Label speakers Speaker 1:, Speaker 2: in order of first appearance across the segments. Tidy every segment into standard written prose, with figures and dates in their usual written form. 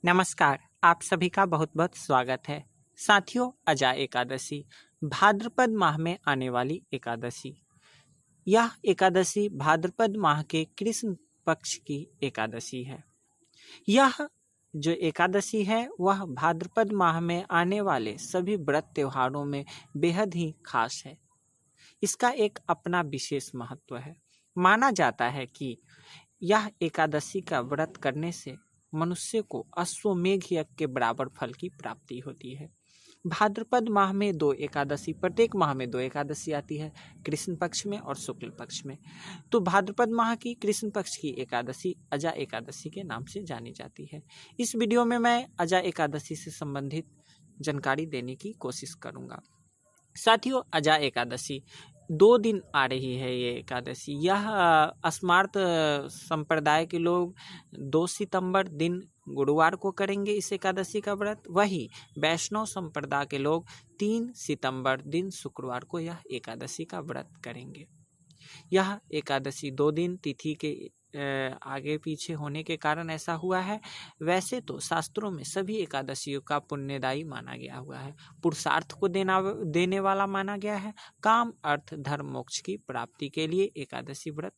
Speaker 1: नमस्कार। आप सभी का बहुत बहुत स्वागत है। साथियों, अजा एकादशी भाद्रपद माह में आने वाली एकादशी। यह एकादशी भाद्रपद माह के कृष्ण पक्ष की एकादशी है। यह जो एकादशी है वह भाद्रपद माह में आने वाले सभी व्रत त्योहारों में बेहद ही खास है। इसका एक अपना विशेष महत्व है। माना जाता है कि यह एकादशी का व्रत करने से मनुष्य को अश्वमेघ यज्ञ के बराबर फल की प्राप्ति होती है। भाद्रपद माह में दो एकादशी, प्रत्येक माह में दो एकादशी आती है, कृष्ण पक्ष में और शुक्ल पक्ष में। तो भाद्रपद माह की कृष्ण पक्ष की एकादशी अजा एकादशी के नाम से जानी जाती है। इस वीडियो में मैं अजा एकादशी से संबंधित जानकारी देने की कोशिश करूंगा। साथियों, अजा एकादशी 2 दिन आ रही है। ये एकादशी यह स्मार्त संप्रदाय के लोग 2 सितंबर दिन गुरुवार को करेंगे इस एकादशी का व्रत। वही वैष्णव संप्रदाय के लोग 3 सितंबर दिन शुक्रवार को यह एकादशी का व्रत करेंगे। यह एकादशी 2 दिन तिथि के आगे पीछे होने के कारण ऐसा हुआ है। वैसे तो शास्त्रों में सभी एकादशियों का पुण्यदायी माना गया हुआ है, पुरुषार्थ को देने वाला माना गया है। काम, अर्थ, धर्म, मोक्ष की प्राप्ति के लिए एकादशी व्रत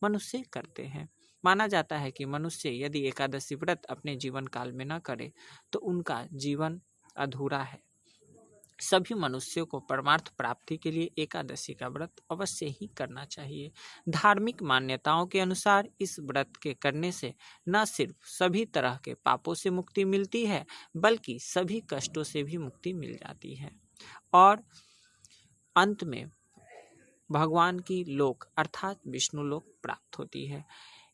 Speaker 1: मनुष्य करते हैं। माना जाता है कि मनुष्य यदि एकादशी व्रत अपने जीवन काल में न करे तो उनका जीवन अधूरा है। सभी मनुष्यों को परमार्थ प्राप्ति के लिए एकादशी का व्रत अवश्य ही करना चाहिए। धार्मिक मान्यताओं के अनुसार इस व्रत के करने से न सिर्फ सभी तरह के पापों से मुक्ति मिलती है बल्कि सभी कष्टों से भी मुक्ति मिल जाती है और अंत में भगवान की लोक अर्थात विष्णु लोक प्राप्त होती है।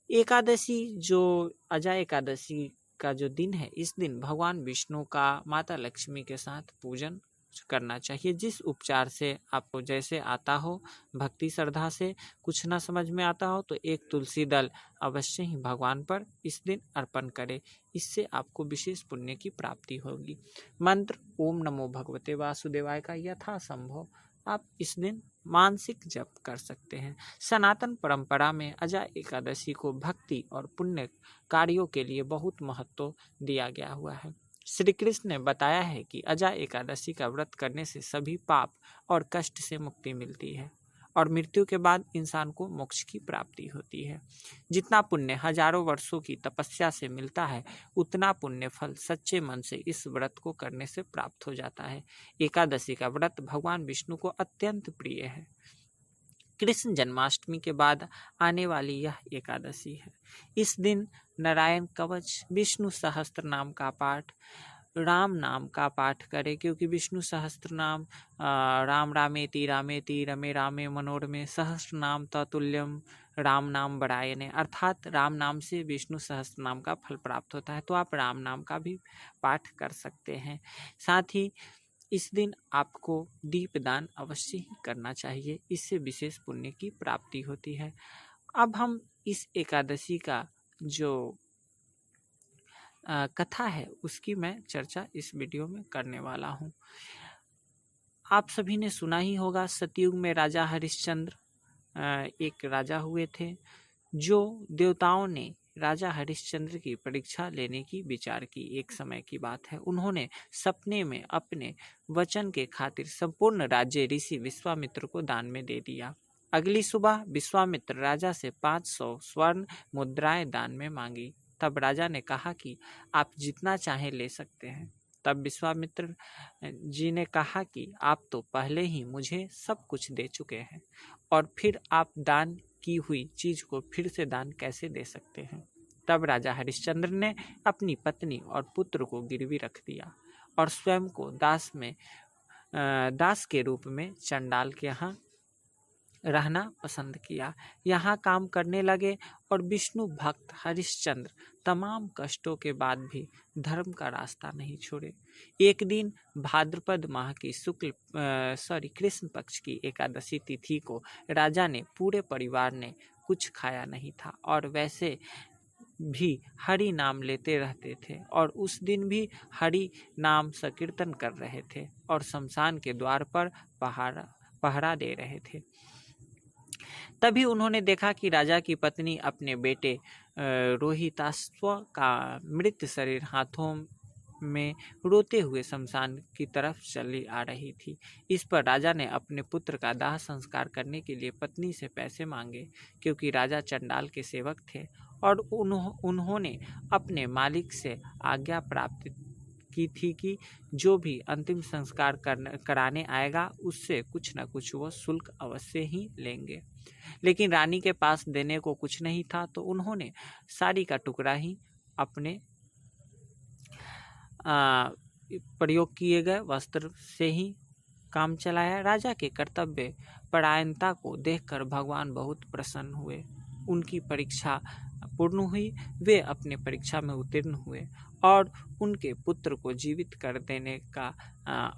Speaker 1: एकादशी जो अजा एकादशी का जो दिन है, इस दिन भगवान विष्णु का माता लक्ष्मी के साथ पूजन करना चाहिए। जिस उपचार से आपको जैसे आता हो, भक्ति श्रद्धा से, कुछ ना समझ में आता हो तो एक तुलसी दल अवश्य ही भगवान पर इस दिन अर्पण करें। इससे आपको विशेष पुण्य की प्राप्ति होगी। मंत्र ओम नमो भगवते वासुदेवाय का यथासंभव आप इस दिन मानसिक जप कर सकते हैं। सनातन परंपरा में अजा एकादशी को भक्ति और पुण्य कार्यों के लिए बहुत महत्व दिया गया हुआ है। श्री कृष्ण ने बताया है कि अजा एकादशी का व्रत करने से सभी पाप और कष्ट से मुक्ति मिलती है और मृत्यु के बाद इंसान को मोक्ष की प्राप्ति होती है। जितना पुण्य हजारों वर्षों की तपस्या से मिलता है उतना पुण्य फल सच्चे मन से इस व्रत को करने से प्राप्त हो जाता है। एकादशी का व्रत भगवान विष्णु को अत्यंत प्रिय है। कृष्ण जन्माष्टमी के बाद आने वाली यह एकादशी है। इस दिन नारायण कवच, विष्णु सहस्त्र नाम का पाठ, राम नाम का पाठ करें, क्योंकि विष्णु सहस्त्र नाम राम रामेति रामेति रमे रामे मनोरमे सहस्त्र नाम ततुल्यम राम नाम बड़ायने, अर्थात राम नाम से विष्णु सहस्त्र नाम का फल प्राप्त होता है। तो आप राम नाम का भी पाठ कर सकते हैं। साथ ही इस दिन आपको दीपदान अवश्य ही करना चाहिए, इससे विशेष पुण्य की प्राप्ति होती है। अब हम इस एकादशी का जो कथा है उसकी मैं चर्चा इस वीडियो में करने वाला हूँ। आप सभी ने सुना ही होगा, सतयुग में राजा हरिश्चंद्र एक राजा हुए थे। जो देवताओं ने राजा हरिश्चंद्र की परीक्षा लेने की विचार की। एक समय की बात है, उन्होंने सपने में अपने वचन के खातिर संपूर्ण राज्य ऋषि विश्वामित्र को दान में दे दिया। अगली सुबह विश्वामित्र राजा से 500 स्वर्ण मुद्राएं दान में मांगी। तब राजा ने कहा कि आप जितना चाहें ले सकते हैं। तब विश्वामित्र जी ने कहा कि आप तो पहले ही मुझे सब कुछ दे चुके हैं और फिर आप दान की हुई चीज को फिर से दान कैसे दे सकते हैं। तब राजा हरिश्चंद्र ने अपनी पत्नी और पुत्र को गिरवी रख दिया और स्वयं को दास के रूप में चंडाल के यहाँ रहना पसंद किया। यहाँ काम करने लगे और विष्णु भक्त हरिश्चंद्र तमाम कष्टों के बाद भी धर्म का रास्ता नहीं छोड़े। एक दिन भाद्रपद माह की कृष्ण पक्ष की एकादशी तिथि को राजा ने पूरे परिवार ने कुछ खाया नहीं था और वैसे भी हरि नाम लेते रहते थे और उस दिन भी हरि नाम संकीर्तन कर रहे थे और शमशान के द्वार पर पहरा दे रहे थे। तभी उन्होंने देखा कि राजा की पत्नी अपने बेटे रोहिताश्व का मृत शरीर हाथों में रोते हुए शमशान की तरफ चली आ रही थी। इस पर राजा ने अपने पुत्र का दाह संस्कार करने के लिए पत्नी से पैसे मांगे, क्योंकि राजा चंडाल के सेवक थे और उन्होंने अपने मालिक से आज्ञा प्राप्त की थी कि जो भी अंतिम संस्कार कराने आएगा उससे कुछ न कुछ वो शुल्क अवश्य ही लेंगे। लेकिन रानी के पास देने को कुछ नहीं था, तो उन्होंने साड़ी का टुकड़ा ही अपने प्रयोग किए गए वस्त्र से ही काम चलाया। राजा के कर्तव्य परायणता को देखकर भगवान बहुत प्रसन्न हुए। उनकी परीक्षा पूर्ण हुई, वे अपने परीक्षा में उत्तीर्ण हुए और उनके पुत्र को जीवित कर देने का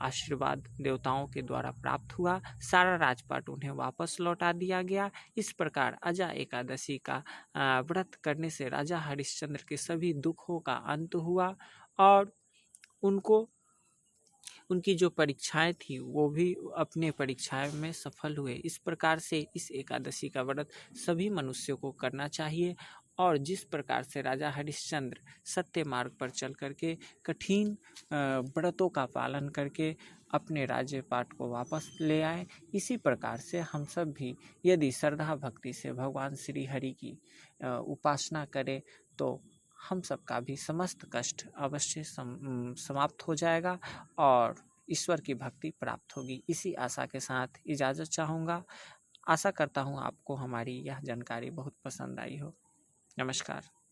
Speaker 1: आशीर्वाद देवताओं के द्वारा प्राप्त हुआ। सारा राजपाट उन्हें वापस लौटा दिया गया। इस प्रकार अजा एकादशी का व्रत करने से राजा हरिश्चंद्र के सभी दुखों का अंत हुआ और उनकी जो परीक्षाएं थी वो भी अपने परीक्षाएं में सफल हुए। इस प्रकार से इस एकादशी का व्रत सभी मनुष्यों को करना चाहिए और जिस प्रकार से राजा हरिश्चंद्र सत्य मार्ग पर चल करके कठिन व्रतों का पालन करके अपने राज्यपाट को वापस ले आए, इसी प्रकार से हम सब भी यदि श्रद्धा भक्ति से भगवान श्री हरि की उपासना करें तो हम सबका भी समस्त कष्ट अवश्य समाप्त हो जाएगा और ईश्वर की भक्ति प्राप्त होगी। इसी आशा के साथ इजाज़त चाहूँगा। आशा करता हूँ आपको हमारी यह जानकारी बहुत पसंद आई हो। नमस्कार।